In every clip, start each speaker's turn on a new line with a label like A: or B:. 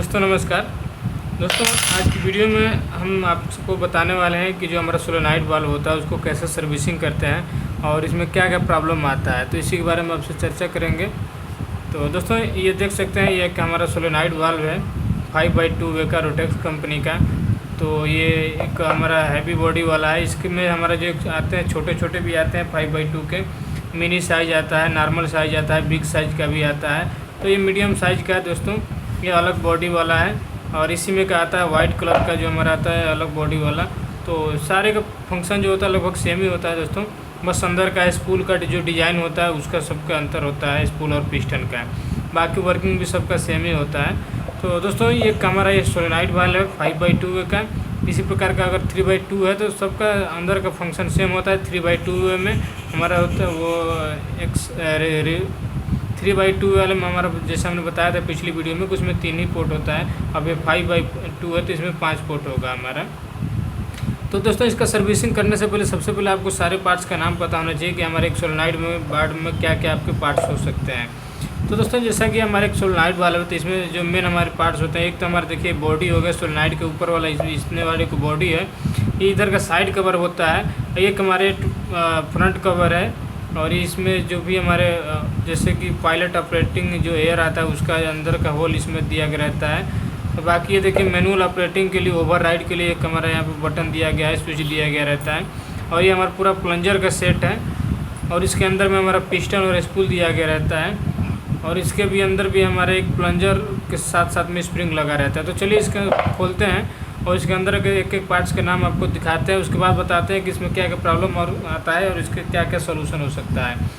A: दोस्तों नमस्कार। दोस्तों आज की वीडियो में हम आपको बताने वाले हैं कि जो हमारा सोलेनॉइड वाल्व होता है उसको कैसे सर्विसिंग करते हैं और इसमें क्या क्या प्रॉब्लम आता है, तो इसी के बारे में आपसे चर्चा करेंगे। तो दोस्तों ये देख सकते हैं, ये एक हमारा सोलेनॉइड वाल्व है 5x2 वेका रोटेक्स कंपनी का। तो ये एक हमारा हैवी बॉडी वाला है। इसमें हमारा जो आते हैं छोटे छोटे भी आते हैं 5x2 के, मिनी साइज़ आता है, नॉर्मल साइज़ आता है, बिग साइज़ का भी आता है। तो ये मीडियम साइज़ का है दोस्तों, ये अलग बॉडी वाला है। और इसी में का आता है वाइट कलर का जो हमारा आता है अलग बॉडी वाला। तो सारे का फंक्शन जो होता है लगभग सेम ही होता है दोस्तों, बस अंदर का स्पूल का जो डिज़ाइन होता है उसका सबका अंतर होता है, स्पूल और पिस्टन का। बाकी वर्किंग भी सबका सेम ही होता है। तो दोस्तों ये हमारा ये सोलेनॉइड वाल्व है 5x2 का। इसी प्रकार का अगर 3x2 है तो सबका अंदर का फंक्शन सेम होता है। 3x2 में हमारा होता है वो 3x2 वाले में हमारा जैसे हमने बताया था पिछली वीडियो में, कुछ में 3 ही पोर्ट होता है। अब ये 5x2 है तो इसमें 5 पोर्ट होगा हमारा। तो दोस्तों इसका सर्विसिंग करने से पहले सबसे पहले आपको सारे पार्ट्स का नाम पता होना चाहिए कि हमारे एक सोलेनॉइड में वाल्व में क्या क्या आपके पार्ट्स हो सकते हैं। तो दोस्तों जैसा कि हमारे एक सोलेनॉइड वाल्व है तो इसमें जो मेन हमारे पार्ट्स होते हैं, एक तो हमारे देखिए बॉडी हो गया सोलेनॉइड के ऊपर वाला, इसमें वाले को बॉडी है। ये इधर का साइड कवर होता है, एक हमारे फ्रंट कवर है। और इसमें जो भी हमारे जैसे कि पायलट ऑपरेटिंग जो एयर आता है उसका अंदर का होल इसमें दिया गया रहता है। तो बाकी ये देखिए मैनुअल ऑपरेटिंग के लिए, ओवरराइड के लिए एक हमारा यहाँ पे बटन दिया गया है, स्विच दिया गया रहता है। और ये हमारा पूरा प्लंजर का सेट है और इसके अंदर में हमारा पिस्टन और स्पूल दिया गया रहता है। और इसके भी अंदर भी हमारे एक प्लंजर के साथ साथ में स्प्रिंग लगा रहता है। तो चलिए इसका खोलते हैं और इसके अंदर के एक एक पार्ट्स के नाम आपको दिखाते हैं, उसके बाद बताते हैं कि इसमें क्या क्या प्रॉब्लम और आता है और इसके क्या क्या सोल्यूशन हो सकता है।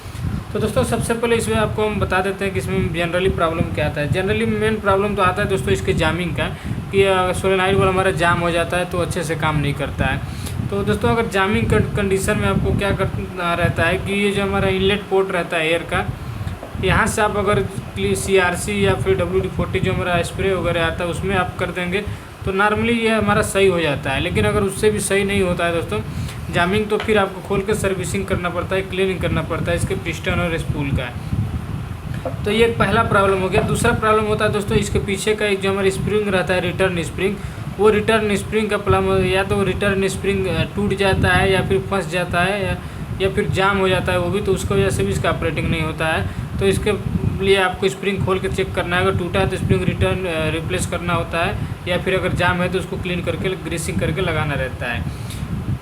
A: तो दोस्तों सबसे पहले इसमें आपको हम बता देते हैं कि इसमें जनरली प्रॉब्लम क्या आता है। जनरली मेन प्रॉब्लम तो आता है दोस्तों इसके जामिंग का, कि सोलेनॉइड वाला हमारा जाम हो जाता है तो अच्छे से काम नहीं करता है। तो दोस्तों अगर जामिंग कंडीशन में आपको क्या करना रहता है कि ये जो हमारा इनलेट पोर्ट रहता है एयर का, यहाँ से आप अगर CRC या फिर WD-40 जो हमारा स्प्रे वगैरह आता है उसमें आप कर देंगे तो नॉर्मली ये हमारा सही हो जाता है। लेकिन अगर उससे भी सही नहीं होता है दोस्तों जामिंग, तो फिर आपको खोल के सर्विसिंग करना पड़ता है, क्लीनिंग करना पड़ता है इसके पिस्टन और स्पूल का। तो ये पहला प्रॉब्लम हो गया। दूसरा प्रॉब्लम होता है दोस्तों इसके पीछे का एक जो हमारा स्प्रिंग रहता है रिटर्न स्प्रिंग, वो रिटर्न स्प्रिंग का प्रॉब्लम, या तो रिटर्न स्प्रिंग टूट जाता है या फिर फंस जाता है या फिर जाम हो जाता है वो भी, तो उसकी वजह से भी इसका ऑपरेटिंग नहीं होता है। तो इसके लिए आपको स्प्रिंग खोल के चेक करना है, अगर टूटा है तो स्प्रिंग रिटर्न रिप्लेस करना होता है, या फिर अगर जाम है तो उसको क्लीन करके ग्रीसिंग करके लगाना रहता है।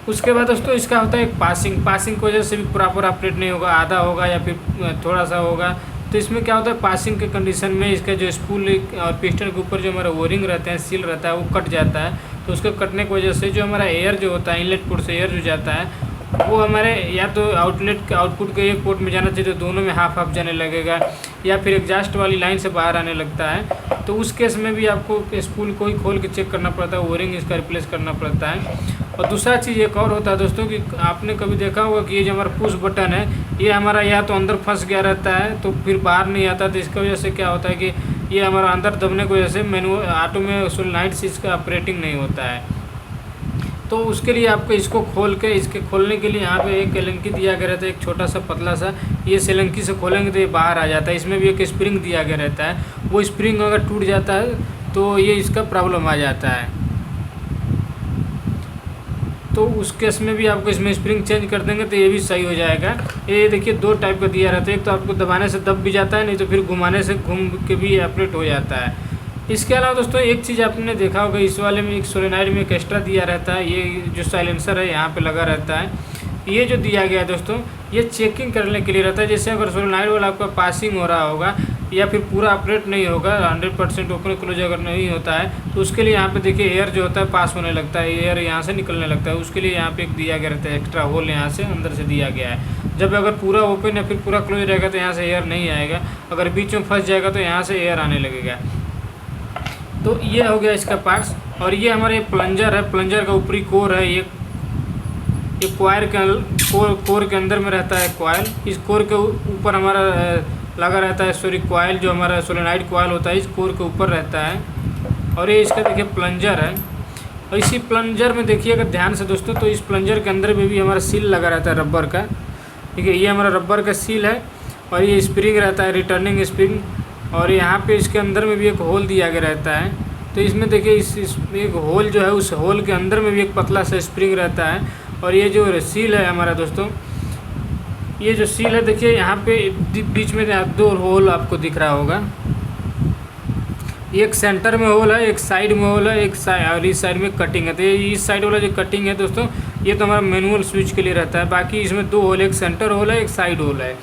A: उसके बाद दोस्तों इसका होता है एक पासिंग की वजह से भी प्रॉपर ऑपरेट नहीं होगा, आधा होगा या फिर थोड़ा सा होगा। तो इसमें क्या होता है पासिंग के कंडीशन में इसका जो स्पूल और पिस्टन के ऊपर जो हमारा वोरिंग रहता है, सील रहता है, वो कट जाता है। तो उसके कटने की वजह से जो हमारा एयर जो होता है इनलेट पोर्ट से एयर जो जाता है वो हमारे या तो आउटपुट के एक पोर्ट में जाना चाहिए, तो दोनों में हाफ जाने लगेगा, या फिर एग्जॉस्ट वाली लाइन से बाहर आने लगता है। तो उस केस में भी आपको स्पूल को ही खोल के चेक करना पड़ता है, वोरिंग इसका रिप्लेस करना पड़ता है। और दूसरा चीज़ एक और होता है दोस्तों कि आपने कभी देखा होगा कि ये जो हमारा पुश बटन है ये हमारा या तो अंदर फंस गया रहता है तो फिर बाहर नहीं आता। तो इसकी वजह से क्या होता है कि ये हमारा अंदर दबने की वजह से मैनुअल ऑटो में सोलेनॉइड से इसका ऑपरेटिंग नहीं होता है। तो उसके लिए आपको इसको खोल के, इसके खोलने के लिए यहाँ पे एक एलंकी दिया गया रहता है, एक छोटा सा पतला सा, ये एलंकी से खोलेंगे तो ये बाहर आ जाता है। इसमें भी एक स्प्रिंग दिया गया रहता है, वो स्प्रिंग अगर टूट जाता है तो ये इसका प्रॉब्लम आ जाता है। तो उस केस में भी आपको इसमें स्प्रिंग चेंज कर देंगे तो ये भी सही हो जाएगा। ये देखिए 2 टाइप का दिया रहता है, एक तो आपको दबाने से दब भी जाता है, नहीं तो फिर घुमाने से घूम के भी ऑपरेट हो जाता है। इसके अलावा दोस्तों एक चीज़ आपने देखा होगा इस वाले में एक सोलेनॉइड में एक एक्स्ट्रा दिया रहता है, ये जो साइलेंसर है यहाँ पे लगा रहता है। ये जो दिया गया है दोस्तों ये चेकिंग करने के लिए रहता है, जैसे अगर सोलेनॉइड वाला आपका पासिंग हो रहा होगा या फिर पूरा ऑपरेट नहीं होगा, 100% ओपन क्लोज अगर नहीं होता है तो उसके लिए यहाँ पे देखिए एयर जो होता है पास होने लगता है, एयर यहाँ से निकलने लगता है। उसके लिए यहाँ पे एक दिया गया रहता है एक्स्ट्रा होल, यहाँ से अंदर से दिया गया है। जब अगर पूरा ओपन या फिर पूरा क्लोज रहेगा तो यहाँ से एयर नहीं आएगा, अगर बीच में फंस जाएगा तो यहाँ से एयर आने लगेगा। तो ये हो गया इसका पार्ट्स। और ये हमारे प्लंजर है, प्लंजर का ऊपरी कोर है, ये कोर के अंदर में रहता है कॉइल। इस कोर के ऊपर हमारा लगा रहता है कॉइल, जो हमारा सोलेनॉइड कॉइल होता है इस कोर के ऊपर रहता है। और ये इसका देखिए प्लंजर है। और इसी प्लंजर में देखिए अगर ध्यान से दोस्तों, तो इस प्लंजर के अंदर में भी हमारा सील लगा रहता है रबर का, ठीक है। ये हमारा रबर का सील है और ये स्प्रिंग रहता है, रिटर्निंग स्प्रिंग। और यहाँ पे इसके अंदर में भी एक होल दिया गया रहता है, तो इसमें देखिए इस एक होल जो है, उस होल के अंदर में भी एक पतला सा स्प्रिंग रहता है। और ये जो सील है हमारा दोस्तों, ये जो सील है देखिए यहाँ पे बीच में 2 होल आपको दिख रहा होगा। एक सेंटर में होल है, एक साइड में होल है, और इस साइड में कटिंग है। तो ये इस साइड वाला जो कटिंग है दोस्तों, ये तो हमारा मैनुअल स्विच के लिए रहता है। बाकी इसमें 2 होल, एक सेंटर होल है, एक साइड होल है।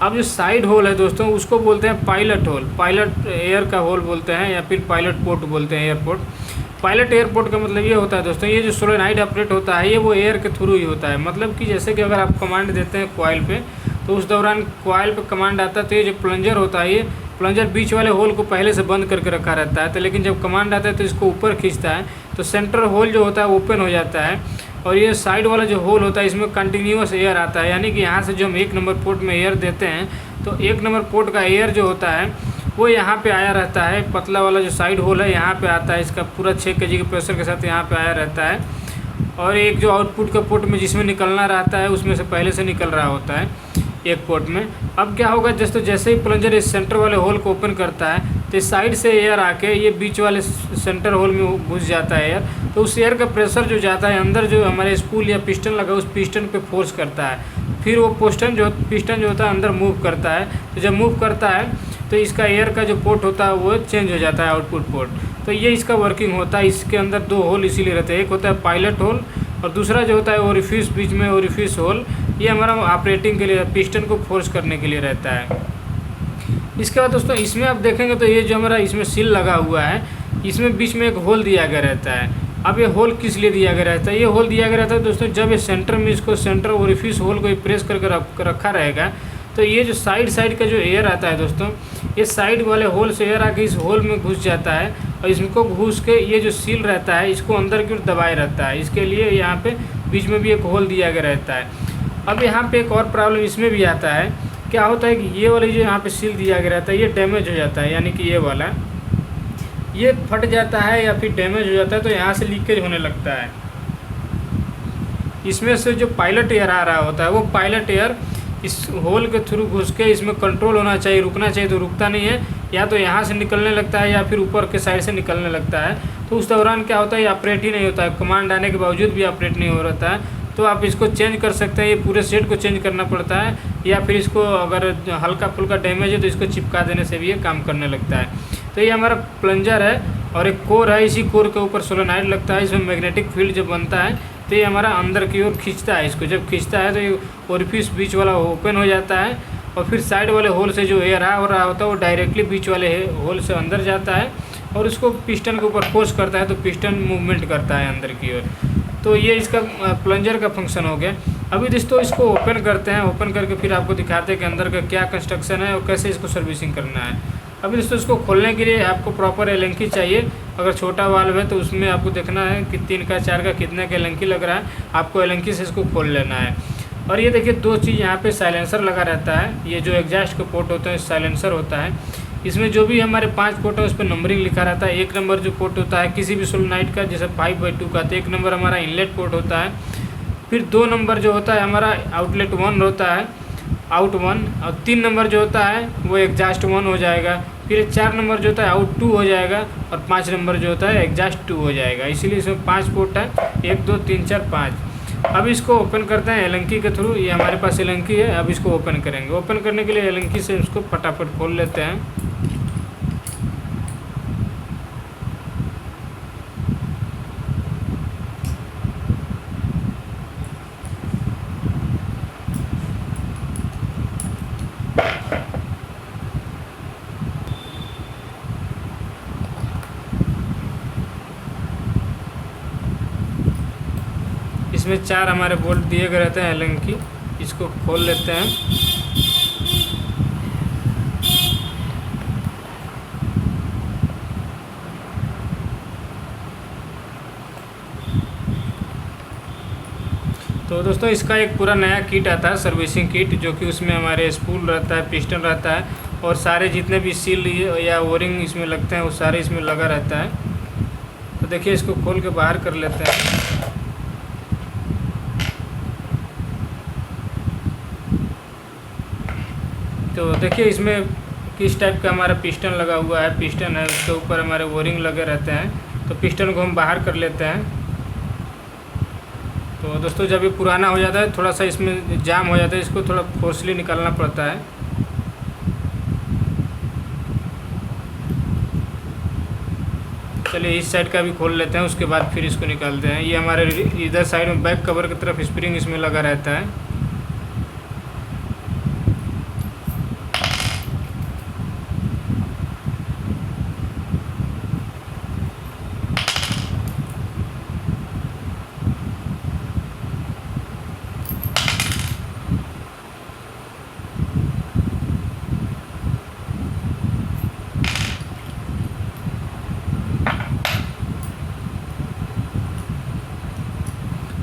A: अब जो साइड होल है दोस्तों, उसको बोलते हैं पायलट होल, पायलट एयर का होल बोलते हैं, या फिर पायलट पोर्ट बोलते हैं, एयरपोर्ट। पायलट एयरपोर्ट का मतलब ये होता है दोस्तों, ये जो सोलेनॉइड ऑपरेट होता है ये वो एयर के थ्रू ही होता है। मतलब कि जैसे कि अगर आप कमांड देते हैं कॉइल पे, तो उस दौरान कॉइल पे कमांड आता है, तो ये जो प्लंजर होता है, ये प्लंजर बीच वाले होल को पहले से बंद करके रखा रहता है। तो लेकिन जब कमांड आता है तो इसको ऊपर खींचता है, तो सेंटर होल जो होता है ओपन हो जाता है। और ये साइड वाला जो होल होता है, इसमें कंटिन्यूस एयर आता है। यानी कि यहाँ से जो हम 1 नंबर पोर्ट में एयर देते हैं, तो 1 नंबर पोर्ट का एयर जो होता है वो यहाँ पे आया रहता है। पतला वाला जो साइड होल है यहाँ पे आता है, इसका पूरा 6 kg के प्रेशर के साथ यहाँ पे आया रहता है। और एक जो आउटपुट का पोर्ट में जिसमें निकलना रहता है, उसमें से पहले से निकल रहा होता है एक पोर्ट में। अब क्या होगा, जैसे ही प्लंजर इस सेंटर वाले होल को ओपन करता है, तो इस साइड से एयर आके ये बीच वाले सेंटर होल में घुस जाता है एयर। तो उस एयर का प्रेशर जो जाता है अंदर, जो हमारे स्पूल या पिस्टन लगा उस पिस्टन पे फोर्स करता है। फिर वो पिस्टन जो होता है अंदर मूव करता है। तो जब मूव करता है तो इसका एयर का जो पोर्ट होता है वो चेंज हो जाता है, आउटपुट पोर्ट। तो ये इसका वर्किंग होता है। इसके अंदर 2 होल इसीलिए रहते हैं, एक होता है पायलट होल और दूसरा जो होता है ओरिफिस, बीच में ओरिफिस होल। ये हमारा ऑपरेटिंग के लिए, पिस्टन को फोर्स करने के लिए रहता है। इसके बाद दोस्तों इसमें आप देखेंगे तो ये जो हमारा इसमें सील लगा हुआ है, इसमें बीच में एक होल दिया गया रहता है। अब ये होल किस लिए दिया गया रहता है? ये होल दिया गया रहता है दोस्तों, जब ये सेंटर में इसको सेंटर ओरिफिस होल को प्रेस करके रखा रहेगा, तो ये जो साइड का जो एयर आता है दोस्तों, ये साइड वाले होल से एयर आके इस होल में घुस जाता है। और इसको घुस के ये जो सील रहता है इसको अंदर की ओर दबाए रहता है। इसके लिए यहाँ पे बीच में भी एक होल दिया गया रहता है। अब यहाँ पे एक और प्रॉब्लम इसमें भी आता है। क्या होता है कि ये वाली जो यहाँ पे सील दिया गया रहता है, ये डैमेज हो जाता है। यानी कि ये वाला ये फट जाता है या फिर डैमेज हो जाता है, तो यहाँ से लीकेज होने लगता है। इसमें से जो पायलट एयर आ रहा होता है, वो पायलट एयर इस होल के थ्रू घुस के इसमें कंट्रोल होना चाहिए, रुकना चाहिए, तो रुकता नहीं है। या तो यहाँ से निकलने लगता है या फिर ऊपर के साइड से निकलने लगता है। तो उस दौरान क्या होता है, ये ऑपरेट ही नहीं होता है। कमांड आने के बावजूद भी ऑपरेट नहीं हो रहता है। तो आप इसको चेंज कर सकते हैं, ये पूरे सेट को चेंज करना पड़ता है। या फिर इसको अगर हल्का फुल्का डैमेज है तो इसको चिपका देने से भी ये काम करने लगता है। तो ये हमारा प्लंजर है और एक कोर है, इसी कोर के ऊपर सोलेनॉइड लगता है। इसमें मैग्नेटिक फील्ड जब बनता है तो ये हमारा अंदर की ओर खींचता है इसको। जब खींचता है तो ये ओरिफिस बीच वाला ओपन हो जाता है और फिर साइड वाले होल से जो एयर हो रहा होता है वो डायरेक्टली बीच वाले होल से अंदर जाता है और उसको पिस्टन के ऊपर फोर्स करता है, तो पिस्टन मूवमेंट करता है अंदर की ओर। तो ये इसका प्लंजर का फंक्शन हो गया। अभी दोस्तों इसको ओपन करते हैं, ओपन करके फिर आपको दिखाते हैं कि अंदर का क्या कंस्ट्रक्शन है और कैसे इसको सर्विसिंग करना है। अभी दोस्तों इसको खोलने के लिए आपको प्रॉपर एलंकी चाहिए। अगर छोटा वाल्व है तो उसमें आपको देखना है कि 3 का 4 का कितने का एलंकी लग रहा है, आपको एलंकी से इसको खोल लेना है। और ये देखिए 2 चीज़ यहाँ पे साइलेंसर लगा रहता है। ये जो एग्जॉस्ट के पोर्ट होते हैं साइलेंसर होता है। इसमें जो भी हमारे 5 पोर्ट है उस पर नंबरिंग लिखा रहता है। 1 नंबर जो पोर्ट होता है किसी भी सोलेनॉइड का, जैसे 5/2 का, तो 1 नंबर हमारा इनलेट पोर्ट होता है। फिर 2 नंबर जो होता है हमारा आउटलेट 1 होता है, आउट 1। और 3 नंबर जो होता है वो एग्जॉस्ट 1 हो जाएगा। फिर 4 नंबर जो होता है आउट 2 हो जाएगा और 5 नंबर जो होता है एग्जॉस्ट 2 हो जाएगा। इसीलिए इसमें 5 पोर्ट है, 1 2 3 4 5। अब इसको ओपन करते हैं एलंकी के थ्रू। ये हमारे पास एलंकी है, अब इसको ओपन करेंगे। ओपन करने के लिए एलंकी से इसको फटाफट खोल लेते हैं। इसमें 4 हमारे बोल्ट दिए गए रहते हैं एलंकी। इसको खोल लेते हैं। तो दोस्तों इसका एक पूरा नया किट आता है, सर्विसिंग किट, जो कि उसमें हमारे स्पूल रहता है, पिस्टन रहता है और सारे जितने भी सील या ओरिंग इसमें लगते हैं वो सारे इसमें लगा रहता है। तो देखिए इसको खोल के बाहर कर लेते हैं। तो देखिए इसमें किस टाइप का हमारा पिस्टन लगा हुआ है। पिस्टन है, उसके ऊपर हमारे ओरिंग लगे रहते हैं। तो पिस्टन को हम बाहर कर लेते हैं। तो दोस्तों जब ये पुराना हो जाता है, थोड़ा सा इसमें जाम हो जाता है, इसको थोड़ा फोर्सली निकालना पड़ता है। चलिए इस साइड का भी खोल लेते हैं, उसके बाद फिर इसको निकालते हैं। ये हमारे इधर साइड में बैक कवर की तरफ स्प्रिंग इसमें लगा रहता है।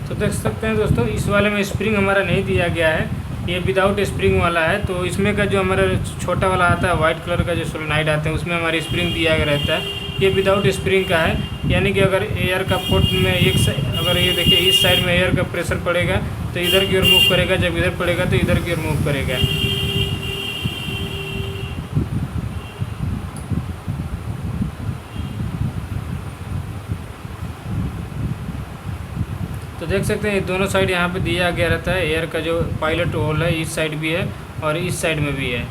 A: तो देख सकते हैं दोस्तों, इस वाले में स्प्रिंग हमारा नहीं दिया गया है, ये विदाउट स्प्रिंग वाला है। तो इसमें का जो हमारा छोटा वाला आता है वाइट कलर का जो सोलेनॉइड आता है, उसमें हमारी स्प्रिंग दिया गया रहता है। ये विदाउट स्प्रिंग का है, यानी कि अगर एयर का पोर्ट में अगर ये देखिए इस साइड में एयर का प्रेशर पड़ेगा तो इधर की ओर मूव करेगा, जब इधर पड़ेगा तो इधर की ओर मूव करेगा। तो देख सकते हैं दोनों साइड यहाँ पे दिया गया रहता है। एयर का जो पायलट होल है इस साइड भी है और इस साइड में भी है।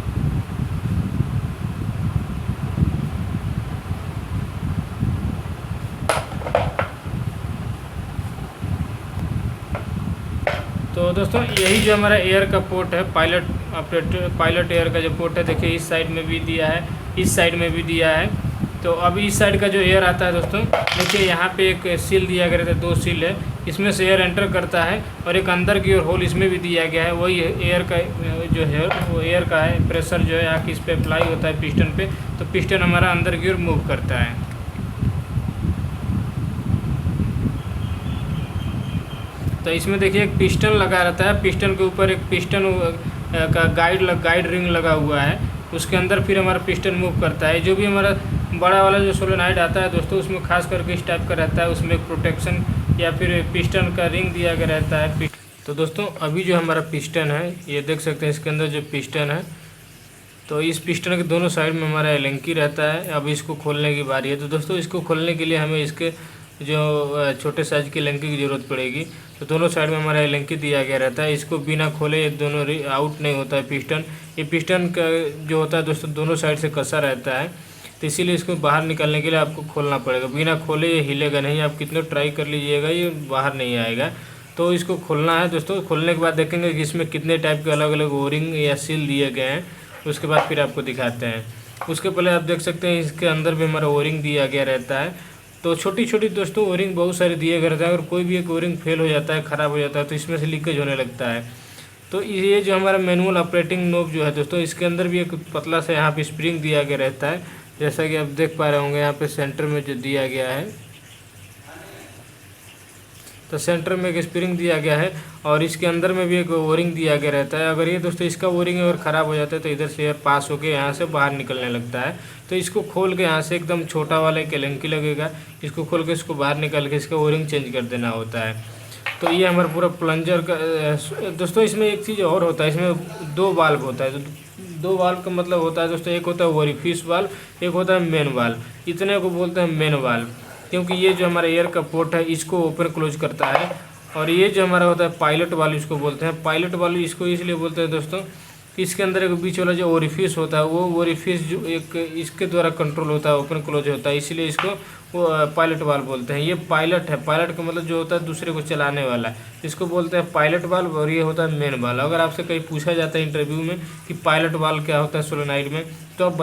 A: तो दोस्तों यही जो हमारा एयर का पोर्ट है, पायलट एयर का जो पोर्ट है, देखिए इस साइड में भी दिया है, इस साइड में भी दिया है। तो अभी इस साइड का जो एयर आता है दोस्तों, देखिए यहाँ पे एक सील दिया गया था, 2 सील है, इसमें से एयर एंटर करता है और एक अंदर की ओर होल इसमें भी दिया गया है। वही एयर का जो है वो एयर का है, प्रेशर जो है आके इस पर अप्लाई होता है पिस्टन पे, तो पिस्टन हमारा अंदर की ओर मूव करता है। तो इसमें देखिए एक पिस्टन लगा रहता है, पिस्टन के ऊपर एक पिस्टन का गाइड रिंग लगा हुआ है, उसके अंदर फिर हमारा पिस्टन मूव करता है। जो भी हमारा बड़ा वाला जो सोलेनॉइड आता है दोस्तों, उसमें खास करके इस टाइप का रहता है, उसमें एक प्रोटेक्शन या फिर पिस्टन का रिंग दिया गया रहता है। तो दोस्तों अभी जो हमारा पिस्टन है, ये देख सकते हैं इसके अंदर जो पिस्टन है, तो इस पिस्टन के दोनों साइड में हमारा एलेंकी रहता है। अब इसको खोलने की बारी है। तो दोस्तों इसको खोलने के लिए हमें इसके जो छोटे साइज की एलेंकी की ज़रूरत पड़ेगी। तो दोनों साइड में हमारा एलेंकी दिया गया रहता है, इसको बिना खोले ये दोनों आउट नहीं होता है पिस्टन। ये पिस्टन का जो होता है दोस्तों दोनों साइड से कसा रहता है, तो इसीलिए इसको बाहर निकालने के लिए आपको खोलना पड़ेगा। बिना खोले ये हिलेगा नहीं, आप कितना ट्राई कर लीजिएगा ये बाहर नहीं आएगा। तो इसको खोलना है दोस्तों। खोलने के बाद देखेंगे कि इसमें कितने टाइप के अलग अलग ओरिंग या सील दिए गए हैं, उसके बाद फिर आपको दिखाते हैं। उसके पहले आप देख सकते हैं इसके अंदर भी हमारा ओरिंग दिया गया रहता है। तो छोटी छोटी दोस्तों ओरिंग बहुत सारे दिए गए रहता है। अगर कोई भी एक ओरिंग फेल हो जाता है, ख़राब हो जाता है, तो इसमें से लीकेज होने लगता है। तो ये जो हमारा मैनुअल ऑपरेटिंग नोब जो है दोस्तों, इसके अंदर भी एक पतला सा यहाँ पे स्प्रिंग दिया गया रहता है, जैसा कि आप देख पा रहे होंगे यहाँ पे सेंटर में जो दिया गया है। तो सेंटर में एक स्प्रिंग दिया गया है और इसके अंदर में भी एक ओरिंग दिया गया रहता है। अगर ये दोस्तों इसका ओरिंग अगर ख़राब हो जाता है तो इधर से एयर पास होकर यहाँ से बाहर निकलने लगता है। तो इसको खोल के यहाँ से एकदम छोटा वाला एक एलेंकी लगेगा, इसको खोल के इसको बाहर निकाल के इसका ओरिंग चेंज कर देना होता है। तो ये हमारा पूरा प्लंजर का दोस्तों। इसमें एक चीज़ और होता है, इसमें 2 वाल्व होता है। तो 2 वाल्व का मतलब होता है दोस्तों, एक होता है ओरिफिस वाल्व, एक होता है मेन वाल्व। इतने को बोलते हैं मेन वाल्व, क्योंकि ये जो हमारा एयर का पोर्ट है इसको ओपन क्लोज करता है। और ये जो हमारा होता है पायलट वाल्व, इसको बोलते हैं पायलट वाल्व। इसको इसलिए बोलते हैं दोस्तों कि इसके अंदर एक बीच वाला जो ओरिफिस होता है, वो ओरिफिस जो एक इसके द्वारा कंट्रोल होता है, ओपन क्लोज होता है, इसीलिए इसको वो पायलट वाल्व बोलते हैं। ये पायलट है, पायलट का मतलब जो होता है दूसरे को चलाने वाला, इसको बोलते हैं पायलट वाल्व। और ये होता है मेन वाल्व। अगर आपसे कहीं पूछा जाता है इंटरव्यू में कि पायलट वाल्व क्या होता है सोलेनॉइड में, तो आप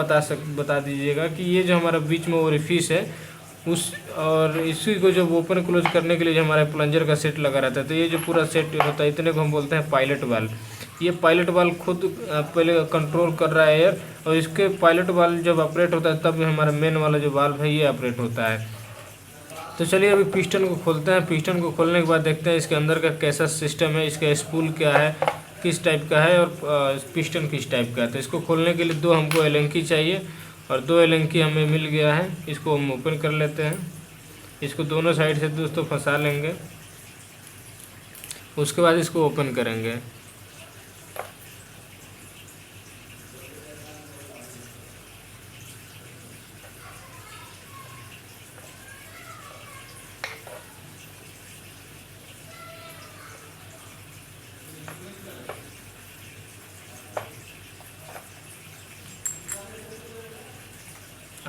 A: बता दीजिएगा कि ये जो हमारा बीच में ओरिफिस है उस, और इसी को जब ओपन क्लोज करने के लिए जो हमारा प्लंजर का सेट लगा रहता है, तो ये जो पूरा सेट होता है इतने को हम बोलते हैं पायलट वाल्व। ये पायलट वाल्व खुद पहले कंट्रोल कर रहा है एयर, और इसके पायलट वाल्व जब ऑपरेट होता है तब हमारा मेन वाला जो वाल्व है ये ऑपरेट होता है। तो चलिए अभी पिस्टन को खोलते हैं। पिस्टन को खोलने के बाद देखते हैं इसके अंदर का कैसा सिस्टम है, इसका स्पूल क्या है, किस टाइप का है, और पिस्टन किस टाइप का है। तो इसको खोलने के लिए 2 हमको एलेंकी चाहिए, और 2 एलेंकी हमें मिल गया है। इसको हम ओपन कर लेते हैं। इसको दोनों साइड से दोस्तों फंसा लेंगे, उसके बाद इसको ओपन करेंगे।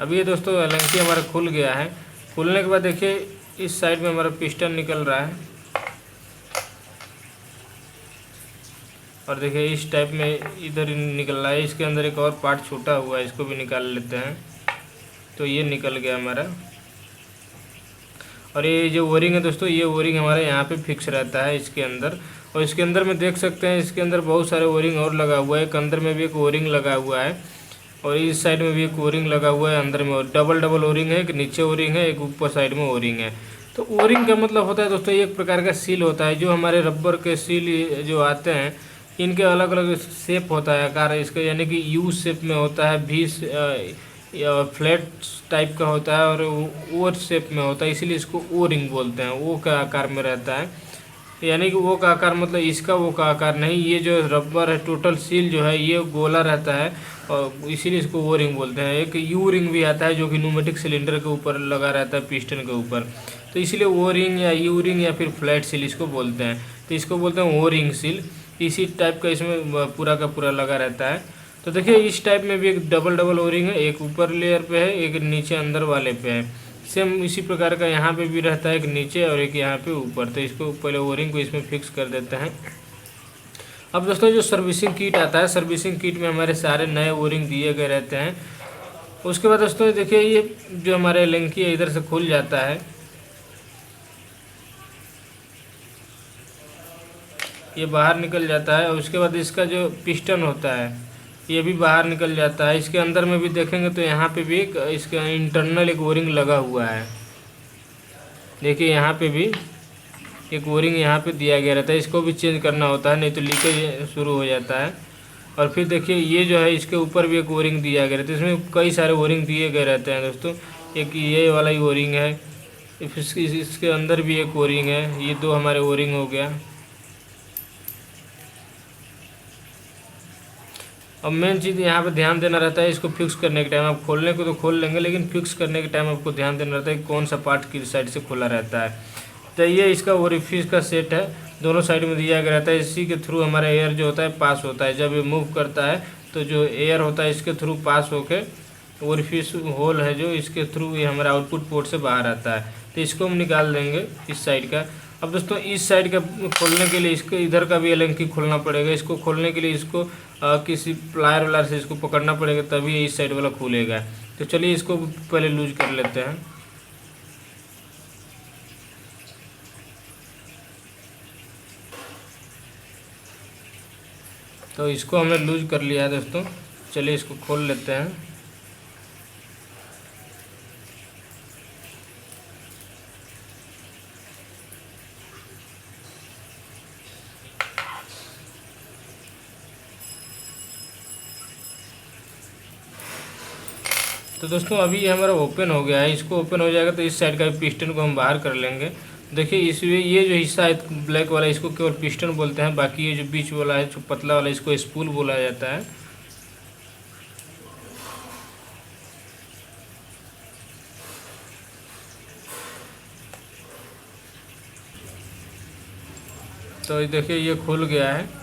A: अभी ये दोस्तों एलएनसी हमारा खुल गया है। खुलने के बाद देखिए इस साइड में हमारा पिस्टन निकल रहा है और देखिए इस टाइप में इधर निकल रहा है। इसके अंदर एक और पार्ट छूटा हुआ है, इसको भी निकाल लेते हैं। तो ये निकल गया हमारा। और ये जो वोरिंग है दोस्तों, ये वोरिंग हमारे यहाँ पे फिक्स रहता है इसके अंदर। और इसके अंदर में देख सकते हैं इसके अंदर बहुत सारे वोरिंग और लगा हुआ है। एक अंदर में भी एक वोरिंग लगा हुआ है और इस साइड में भी एक वोरिंग लगा हुआ है अंदर में। और डबल वोरिंग है, एक नीचे वोरिंग है, एक ऊपर साइड में वोरिंग है। तो वोरिंग का मतलब होता है दोस्तों एक प्रकार का सील होता है। जो हमारे रबर के सील जो आते हैं इनके अलग अलग शेप होता है, आकार इसका, यानी कि यू शेप में होता है, भी फ्लैट टाइप का होता है और ओवर शेप में होता है, इसीलिए इसको ओ रिंग बोलते हैं। ओ का आकार में रहता है, यानी कि वो का आकार मतलब इसका वो का आकार नहीं। ये जो रबर है टोटल सील जो है ये गोला रहता है और इसीलिए इसको वो रिंग बोलते हैं। एक यू रिंग भी आता है जो कि न्यूमेटिक सिलेंडर के ऊपर लगा रहता है, पिस्टन के ऊपर। तो इसीलिए वो रिंग या यू रिंग या फिर फ्लैट सील इसको बोलते हैं। तो इसको बोलते हैं वो रिंग सील। इसी टाइप का इसमें पूरा का पूरा लगा रहता है। तो देखिए इस टाइप में भी एक डबल ओरिंग है, एक ऊपर लेयर पे है, एक नीचे अंदर वाले पे है। सेम इसी प्रकार का यहाँ पे भी रहता है, एक नीचे और एक यहाँ पे ऊपर। तो इसको पहले ओरिंग को इसमें फिक्स कर देते हैं। अब दोस्तों जो सर्विसिंग किट आता है, सर्विसिंग किट में हमारे सारे नए ओरिंग दिए गए रहते हैं। उसके बाद दोस्तों देखिए ये जो हमारे लिंकी है इधर से खुल जाता है, ये बाहर निकल जाता है। और उसके बाद इसका जो पिस्टन होता है ये भी बाहर निकल जाता है। इसके अंदर में भी देखेंगे तो यहाँ पे भी एक इसका इंटरनल एक ओरिंग लगा हुआ है। देखिए यहाँ पे भी एक ओरिंग यहाँ पे दिया गया रहता है, इसको भी चेंज करना होता है, नहीं तो लीकेज शुरू हो जाता है। और फिर देखिए ये जो है इसके ऊपर भी एक ओरिंग दिया गया रहता है। इसमें कई सारे ओरिंग दिए गए रहते हैं दोस्तों। एक ये वाला ही ओरिंग है, इसके अंदर भी एक ओरिंग है। ये दो हमारे ओरिंग हो गया। अब मेन चीज़ यहाँ पे ध्यान देना रहता है, इसको फिक्स करने के टाइम आप खोलने को तो खोल लेंगे, लेकिन फिक्स करने के टाइम आपको ध्यान देना रहता है कि कौन सा पार्ट किस साइड से खुला रहता है। तो ये इसका ओरिफिस का सेट है, दोनों साइड में दिया गया रहता है। इसी के थ्रू हमारा एयर जो होता है पास होता है। जब ये मूव करता है तो जो एयर होता है इसके थ्रू पास होके ओरिफिस होल है जो, इसके थ्रू ये हमारा आउटपुट पोर्ट से बाहर आता है। तो इसको हम निकाल देंगे इस साइड का। अब दोस्तों इस साइड का खोलने के लिए इसको इधर का भी एलएनकी खोलना पड़ेगा। इसको खोलने के लिए इसको किसी प्लायर वायर से इसको पकड़ना पड़ेगा, तभी ये इस साइड वाला खुलेगा। तो चलिए इसको पहले लूज कर लेते हैं। तो इसको हमने लूज कर लिया है दोस्तों। चलिए इसको खोल लेते हैं। तो दोस्तों अभी ये हमारा ओपन हो गया है। इसको ओपन हो जाएगा तो इस साइड का पिस्टन को हम बाहर कर लेंगे। देखिए इसमें ये जो हिस्सा है ब्लैक वाला इसको केवल पिस्टन बोलते हैं, बाकी ये जो बीच वाला है जो पतला वाला इसको स्पूल बोला जाता है। तो देखिए ये खुल गया है।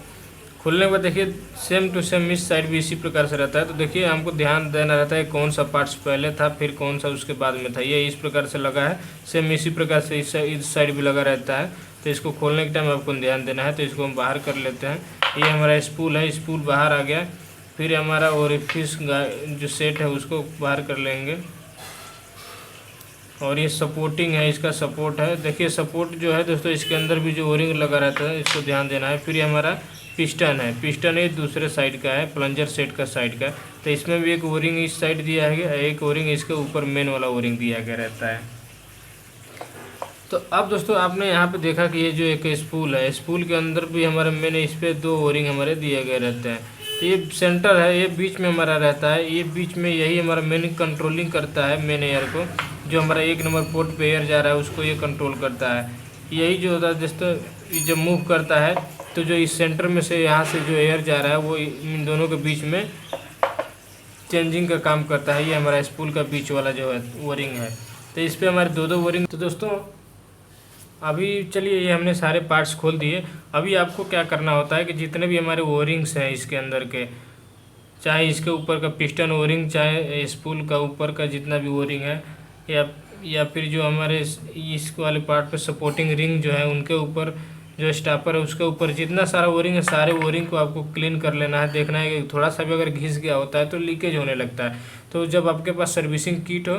A: खुलने के बाद देखिए सेम टू सेम इस साइड भी इसी प्रकार से रहता है। तो देखिए हमको ध्यान देना रहता है कौन सा पार्ट्स पहले था फिर कौन सा उसके बाद में था। ये इस प्रकार से लगा है, सेम इसी प्रकार से इस साइड भी लगा रहता है। तो इसको खोलने के टाइम आपको ध्यान देना है। तो इसको हम बाहर कर लेते हैं। ये हमारा स्पूल है, स्पूल बाहर आ गया। फिर हमारा ओरिफिस जो सेट है उसको बाहर कर लेंगे। और ये सपोर्टिंग है, इसका सपोर्ट है। देखिए सपोर्ट जो है दोस्तों इसके अंदर भी जो ओरिंग लगा रहता है इसको ध्यान देना है। फिर ये हमारा पिस्टन है, पिस्टन ये दूसरे साइड का है, प्लंजर सेट का साइड का। तो इसमें भी एक ओरिंग इस साइड दिया है, एक ओरिंग इसके ऊपर मेन वाला ओरिंग दिया गया रहता है। तो अब दोस्तों आपने यहाँ पे देखा कि ये जो एक स्पूल है, स्पूल के अंदर भी हमारे मेन इस पर दो ओरिंग हमारे दिए गए रहते हैं। तो ये सेंटर है, ये बीच में हमारा रहता है। ये बीच में यही हमारा मेन कंट्रोलिंग करता है मेन एयर को। जो हमारा 1 नंबर पोर्ट पे एयर जा रहा है उसको ये कंट्रोल करता है। यही जो होता है दोस्तों जब मूव करता है तो जो इस सेंटर में से यहाँ से जो एयर जा रहा है वो इन दोनों के बीच में चेंजिंग का काम करता है। ये हमारा स्पूल का बीच वाला जो है ओरिंग है। तो इस पर हमारे दो ओरिंग। तो दोस्तों अभी चलिए ये हमने सारे पार्ट्स खोल दिए। अभी आपको क्या करना होता है कि जितने भी हमारे ओरिंग्स हैं इसके अंदर के, चाहे इसके ऊपर का पिस्टन ओरिंग, चाहे स्पूल का ऊपर का जितना भी ओरिंग है, या फिर जो हमारे इस वाले पार्ट पे सपोर्टिंग रिंग जो है उनके ऊपर जो स्टॉपर है उसके ऊपर जितना सारा ओरिंग है, सारे ओरिंग को आपको क्लीन कर लेना है। देखना है कि थोड़ा सा भी अगर घिस गया होता है तो लीकेज होने लगता है। तो जब आपके पास सर्विसिंग किट हो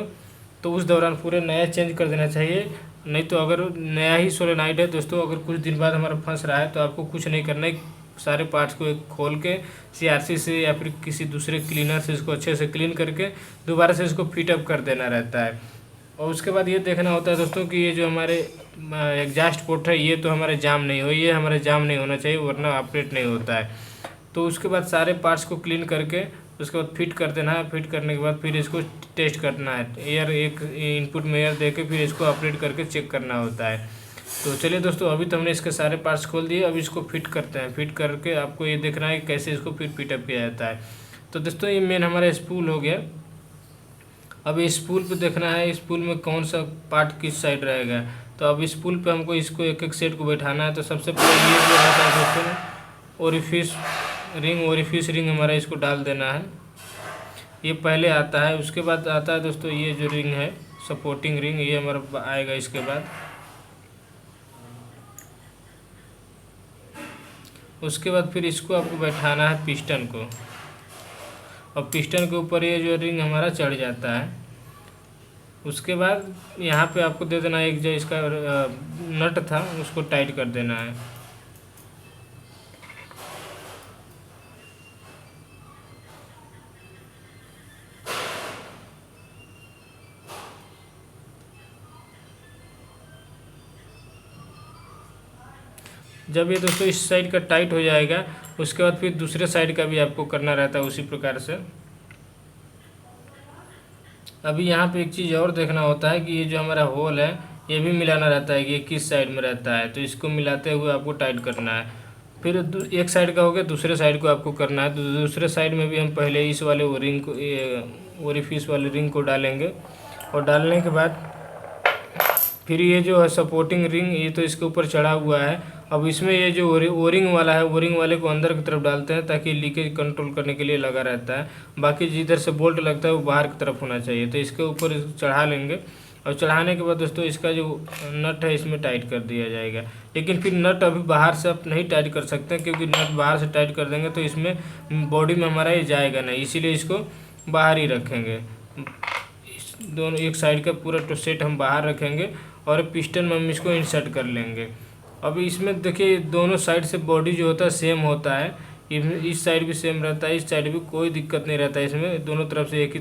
A: तो उस दौरान पूरे नया चेंज कर देना चाहिए। नहीं तो अगर नया ही सोलेनाइड है दोस्तों, अगर कुछ दिन बाद हमारा फंस रहा है तो आपको कुछ नहीं करना है, सारे पार्ट्स को एक खोल के CRC से या फिर किसी दूसरे क्लीनर से इसको अच्छे से क्लीन करके दोबारा से इसको फिटअप कर देना रहता है। और उसके बाद ये देखना होता है दोस्तों कि ये जो हमारे एग्जॉस्ट पोर्ट है ये तो हमारे जाम नहीं हो, ये हमारे जाम नहीं होना चाहिए वरना ऑपरेट नहीं होता है। तो उसके बाद सारे पार्ट्स को क्लीन करके उसके बाद फिट कर देना है। फिट करने के बाद फिर इसको टेस्ट करना है, एयर एक इनपुट में एयर देके फिर इसको ऑपरेट करके चेक करना होता है। तो चलिए दोस्तों, अभी तो हमने इसके सारे पार्ट्स खोल दिए, अब इसको फिट करते हैं। फिट करके आपको ये देखना है कि कैसे इसको फिर फिटअप किया जाता है। तो दोस्तों ये मेन हमारा स्पूल हो गया। अब इस स्पूल पे देखना है स्पूल में कौन सा पार्ट किस साइड रहेगा। तो अब इस स्पूल पे हमको इसको एक एक सेट को बैठाना है। तो सबसे पहले ये जो रहता है दोस्तों ओरिफिस रिंग हमारा इसको डाल देना है, ये पहले आता है। उसके बाद आता है दोस्तों ये जो रिंग है सपोर्टिंग रिंग, ये हमारा आएगा। इसके बाद उसके बाद फिर इसको आपको बैठाना है पिस्टन को, और पिस्टन के ऊपर ये जो रिंग हमारा चढ़ जाता है। उसके बाद यहाँ पे आपको दे देना एक जो इसका नट था उसको टाइट कर देना है। जब ये दोस्तों इस साइड का टाइट हो जाएगा उसके बाद फिर दूसरे साइड का भी आपको करना रहता है उसी प्रकार से। अभी यहाँ पे एक चीज़ और देखना होता है कि ये जो हमारा होल है ये भी मिलाना रहता है कि ये किस साइड में रहता है। तो इसको मिलाते हुए आपको टाइट करना है। फिर एक साइड का हो गया, दूसरे साइड को आपको करना है। तो दूसरे साइड में भी हम पहले इस वाले रिंग को ओरिफिस वाले रिंग को डालेंगे, और डालने के बाद फिर ये जो है सपोर्टिंग रिंग ये तो इसके ऊपर चढ़ा हुआ है। अब इसमें ये जो ओरिंग वाला है ओरिंग वाले को अंदर की तरफ डालते हैं ताकि लीकेज कंट्रोल करने के लिए लगा रहता है। बाकी जिधर से बोल्ट लगता है वो बाहर की तरफ होना चाहिए। तो इसके ऊपर चढ़ा लेंगे, और चढ़ाने के बाद दोस्तों इसका जो नट है इसमें टाइट कर दिया जाएगा। लेकिन फिर नट अभी बाहर से आप नहीं टाइट कर सकते क्योंकि नट बाहर से टाइट कर देंगे तो इसमें बॉडी में हमारा ये जाएगा नहीं, इसीलिए इसको बाहर ही रखेंगे। दोनों एक साइड का पूरा सेट हम बाहर रखेंगे और पिस्टन में हम इसको इंसर्ट कर लेंगे। अभी इसमें देखिए दोनों साइड से बॉडी जो होता है सेम होता है, इस साइड भी सेम रहता है, इस साइड भी कोई दिक्कत नहीं रहता है। इसमें दोनों तरफ से एक ही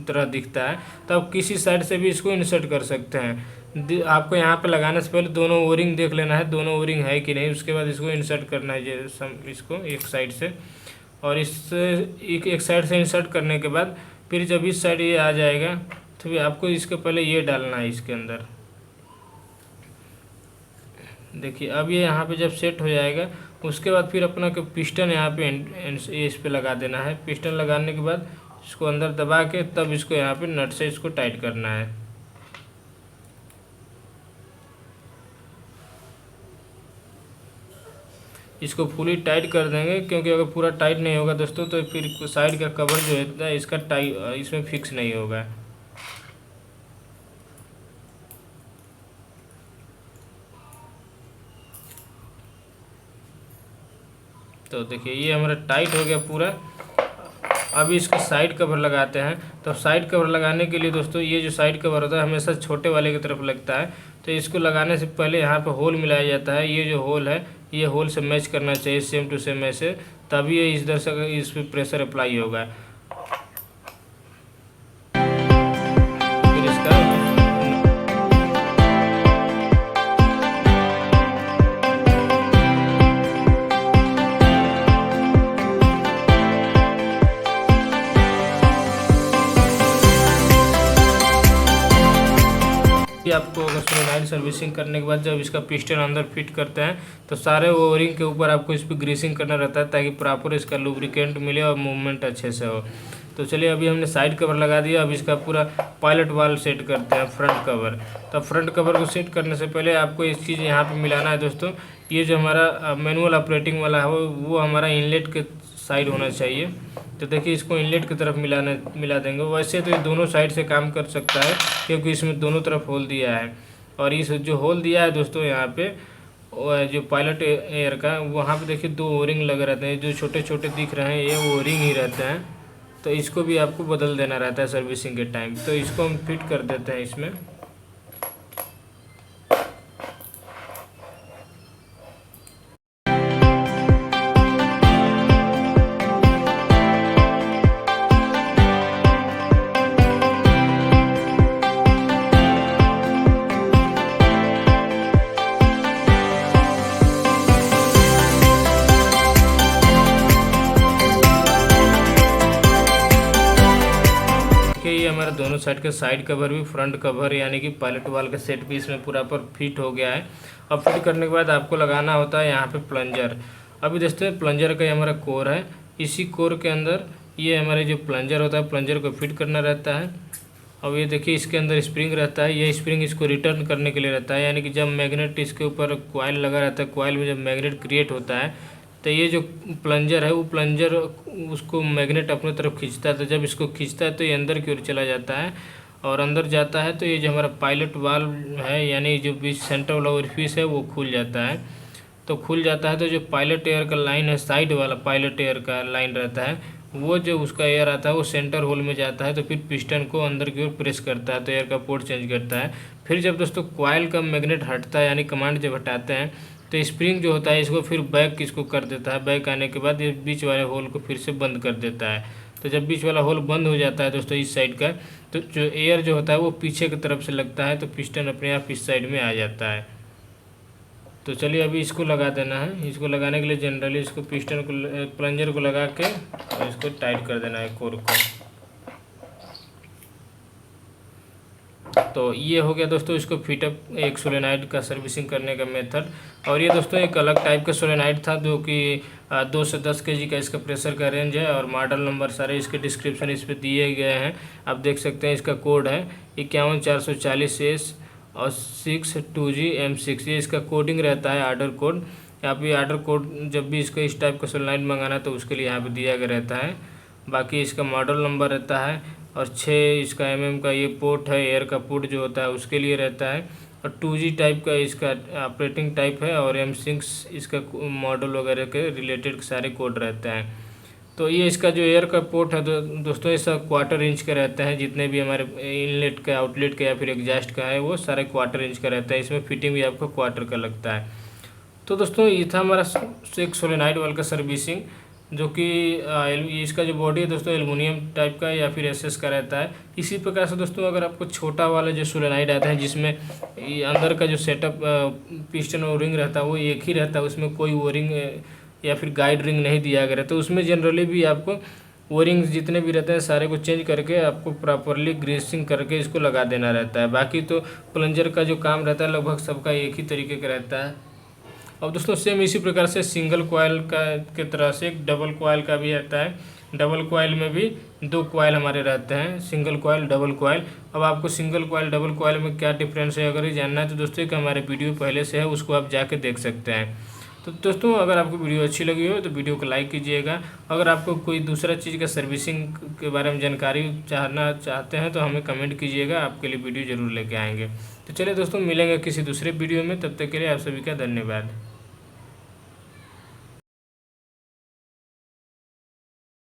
A: तरह दिखता है। तो आप किसी साइड से भी इसको इंसर्ट कर सकते हैं। आपको यहाँ पे लगाने से पहले दोनों ओरिंग देख लेना है दोनों ओरिंग है कि नहीं, उसके बाद इसको इंसर्ट करना है इसको एक साइड से। और इससे एक साइड से इंसर्ट करने के बाद फिर जब इस साइड ये आ जाएगा तो फिर आपको इसके पहले ये डालना है इसके अंदर। देखिए अब ये यहाँ पे जब सेट हो जाएगा उसके बाद फिर अपना के पिस्टन यहाँ पे इस पे लगा देना है। पिस्टन लगाने के बाद इसको अंदर दबा के तब इसको यहाँ पे नट से इसको टाइट करना है। इसको फुली टाइट कर देंगे क्योंकि अगर पूरा टाइट नहीं होगा दोस्तों तो फिर साइड का कवर जो है इसका इसमें फिक्स नहीं होगा। तो देखिए ये हमारा टाइट हो गया पूरा। अभी इसका साइड कवर लगाते हैं। तो साइड कवर लगाने के लिए दोस्तों ये जो साइड कवर होता है हमेशा छोटे वाले की तरफ लगता है। तो इसको लगाने से पहले यहाँ पे होल मिलाया जाता है। ये जो होल है ये होल से मैच करना चाहिए सेम टू सेम ऐसे, तभी ये इस तरह से इस पर प्रेशर अप्लाई होगा। फिर इसका आपको अगर सोलेनाइड सर्विसिंग करने के बाद जब इसका पिस्टन अंदर फिट करते हैं तो सारे ओरिंग के ऊपर आपको इस पर ग्रीसिंग करना रहता है ताकि प्रॉपर इसका लुब्रिकेंट मिले और मूवमेंट अच्छे से हो। तो चलिए अभी हमने साइड कवर लगा दिया, अब इसका पूरा पायलट वाल सेट करते हैं फ्रंट कवर। तो फ्रंट कवर को सेट करने से पहले आपको एक चीज़ यहाँ पे मिलाना है दोस्तों, ये जो हमारा मैनुअल ऑपरेटिंग वाला है वो हमारा इनलेट के साइड होना चाहिए। तो देखिए इसको इनलेट की तरफ मिला देंगे। वैसे तो ये दोनों साइड से काम कर सकता है क्योंकि इसमें दोनों तरफ होल दिया है, और इस जो होल दिया है दोस्तों यहाँ पे जो पायलट एयर का, वहाँ पे देखिए 2 ओरिंग लगे रहते हैं, जो छोटे छोटे दिख रहे हैं ये ओरिंग ही रहते हैं। तो इसको भी आपको बदल देना रहता है सर्विसिंग के टाइम। तो इसको हम फिट कर देते हैं इसमें। ये हमारा दोनों साइड का साइड कवर भी, फ्रंट कवर यानी कि पायलट वाल का सेट भी इसमें पूरा पर फिट हो गया है। अब फिट करने के बाद आपको लगाना होता है यहाँ पे प्लंजर। अभी देखते हैं प्लंजर का ये हमारा कोर है, इसी कोर के अंदर ये हमारे जो प्लंजर होता है, प्लंजर को फिट करना रहता है। अब ये देखिए इसके अंदर स्प्रिंग रहता है, ये स्प्रिंग इसको रिटर्न करने के लिए रहता है, यानी कि जब मैग्नेट इसके ऊपर कॉइल लगा रहता है, कॉइल में जब मैग्नेट क्रिएट होता है तो ये जो प्लंजर है वो प्लंजर उसको मैग्नेट अपने तरफ खींचता है। तो जब इसको खींचता है तो ये अंदर की ओर चला जाता है, और अंदर जाता है तो ये जो हमारा पायलट वाल्व है यानी जो बीच सेंटर वाला ओरिफिस है वो खुल जाता है। तो खुल जाता है तो जो पायलट एयर का लाइन है, साइड वाला पायलट एयर का लाइन रहता है, वो जो उसका एयर आता है वो सेंटर होल में जाता है। तो फिर पिस्टन को अंदर की ओर प्रेस करता है तो एयर का पोर्ट चेंज करता है। फिर जब दोस्तों कॉइल का मैग्नेट हटता है यानी कमांड जब हटाते हैं तो स्प्रिंग जो होता है इसको फिर बैक इसको कर देता है। बैक आने के बाद ये बीच वाले होल को फिर से बंद कर देता है। तो जब बीच वाला होल बंद हो जाता है दोस्तों इस साइड का, तो जो एयर जो होता है वो पीछे की तरफ से लगता है, तो पिस्टन अपने आप इस साइड में आ जाता है। तो चलिए अभी इसको लगा देना है। इसको लगाने के लिए जनरली इसको पिस्टन को प्लंजर को लगा के और इसको टाइट कर देना है कोर को। तो ये हो गया दोस्तों इसको फिटअप एक सोलेनाइड का सर्विसिंग करने का मेथड। और ये दोस्तों एक अलग टाइप का सोलेनाइड था जो कि 2 से 10 kg का इसका प्रेशर का रेंज है, और मॉडल नंबर सारे इसके डिस्क्रिप्शन इस पर दिए गए हैं, आप देख सकते हैं। इसका कोड है 51440S और 62GM6, ये इसका कोडिंग रहता है, आर्डर कोड। यहाँ पे आर्डर कोड जब भी इसका इस टाइप का सोलेनाइड मंगाना तो उसके लिए यहाँ पे दिया गया रहता है। बाकी इसका मॉडल नंबर रहता है, और 6 इसका mm का ये पोर्ट है, एयर का पोर्ट जो होता है उसके लिए रहता है, और 2G टाइप का इसका ऑपरेटिंग टाइप है, और M6 इसका मॉडल वगैरह के रिलेटेड सारे कोड रहते हैं। तो ये इसका जो एयर का पोर्ट है दोस्तों ये सब 1/4 इंच का रहता है, जितने भी हमारे इनलेट का, आउटलेट का या फिर एग्जॉस्ट का है वो सारे 1/4 इंच का रहता है। इसमें फिटिंग भी आपको 1/4 का लगता है। तो दोस्तों ये था हमारा एक सोलेनाइड वाल्व का सर्विसिंग, जो कि इसका जो बॉडी है दोस्तों एल्युमिनियम टाइप का या फिर एसएस का रहता है। इसी प्रकार से दोस्तों अगर आपको छोटा वाला जो सोलेनाइड आता है जिसमें अंदर का जो सेटअप पिस्टन और रिंग रहता है वो एक ही रहता है, उसमें कोई ओरिंग या फिर गाइड रिंग नहीं दिया गया, तो उसमें जनरली भी आपको ओरिंग्स जितने भी रहते हैं सारे को चेंज करके आपको प्रॉपरली ग्रीसिंग करके इसको लगा देना रहता है। बाकी तो प्लंजर का जो काम रहता है लगभग सबका एक ही तरीके का रहता है। अब दोस्तों सेम इसी प्रकार से सिंगल कॉइल का के तरह से एक डबल कॉइल का भी रहता है। डबल कॉइल में भी 2 कॉइल हमारे रहते हैं, सिंगल कॉइल, डबल कॉइल। अब आपको सिंगल कॉइल डबल कॉइल में क्या डिफरेंस है अगर ये जानना है तो दोस्तों एक हमारे वीडियो पहले से है, उसको आप जाके देख सकते हैं। तो दोस्तों अगर आपको वीडियो अच्छी लगी हो तो वीडियो को लाइक कीजिएगा। अगर आपको कोई दूसरा चीज़ का सर्विसिंग के बारे में जानकारी चाहते हैं तो हमें कमेंट कीजिएगा, आपके लिए वीडियो ज़रूर लेके आएंगे। तो चलिए दोस्तों मिलेंगे किसी दूसरे वीडियो में, तब तक के लिए आप सभी का धन्यवाद।